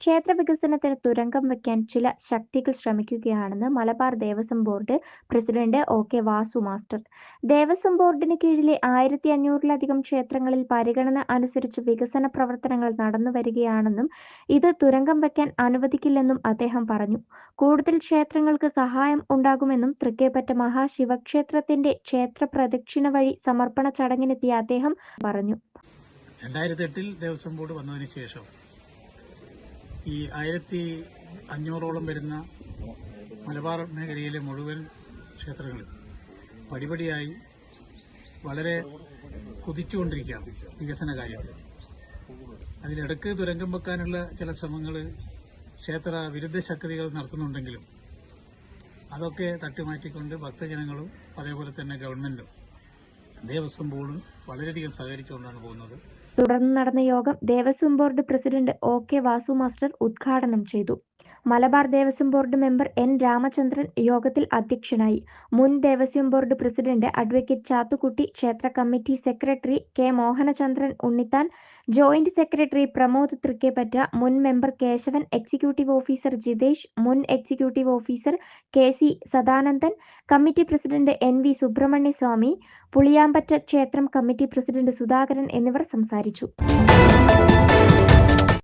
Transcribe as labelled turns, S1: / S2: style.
S1: ക്ഷേത്ര വികസനത്തിന് തുരങ്കം വയ്ക്കാൻ ചില ശക്തികൾ ശ്രമിക്കുകയാണെന്ന് Malabar Devaswom board president O K. Vasu master. Devaswom ബോർഡിന് കീഴിലെ 1500-ലധികം ക്ഷേത്രങ്ങളിൽ പരിഗണന അനുസരിച്ച് വികസന പ്രവർത്തനങ്ങൾ നടന്നുവരികയാണെന്നും ഇത് തുരങ്കം വയ്ക്കാൻ അനുവദിക്കില്ലെന്നും അദ്ദേഹം പറഞ്ഞു. കൂടുതൽ ക്ഷേത്രങ്ങൾക്ക് സഹായം ഉണ്ടാകുമെന്നും തൃക്കേപ്പറ്റ മഹാശിവക്ഷേത്രത്തിന്റെ ക്ഷേത്ര പ്രദക്ഷിണ വഴി സമർപ്പണ ചടങ്ങിനെത്തിയ അദ്ദേഹം പറഞ്ഞു.
S2: 2008 ദേവസ്വം ബോർഡ് വന്നതിന് ശേഷം ഈ 1500ഓളം വരുന്ന മലബാർ മേഖലയിലെ മുഴുവൻ ക്ഷേത്രങ്ങളും പടിപടിയായി വളരെ കുതിച്ചുകൊണ്ടിരിക്കുകയാണ് വികസന കാര്യത്തിൽ. അതിലിടക്ക് തുരങ്കം വെക്കാനുള്ള ചില ശ്രമങ്ങൾ ക്ഷേത്ര വിരുദ്ധ ശക്തികൾ നടത്തുന്നുണ്ടെങ്കിലും അതൊക്കെ തട്ടിമാറ്റിക്കൊണ്ട് ഭക്തജനങ്ങളും അതേപോലെ തന്നെ ഗവൺമെന്റും ദേവസ്വം ബോർഡും വളരെയധികം സഹകരിച്ചുകൊണ്ടാണ് പോകുന്നത്.
S1: തുടർന്ന് നടന്ന യോഗം Devaswom board president O K. Vasu master ഉദ്ഘാടനം ചെയ്തു. Malabar Devaswom board member N. Ramachandran യോഗത്തിൽ അധ്യക്ഷനായി. മുൻ Devaswom board president advocate Chathukutty, ക്ഷേത്ര committee secretary K. Mohanachandran Unnithan, joint secretary Pramod Thrikkepatta, മുൻ member Kesavan, executive officer Jithesh, മുൻ executive officer K C. Sadanandan, committee president N V. Subrahmanya Swamy, Puliyampatta ക്ഷേത്രം കമ്മിറ്റി പ്രസിഡന്റ് സുധാകരൻ എന്നിവർ സംസാരിച്ചു.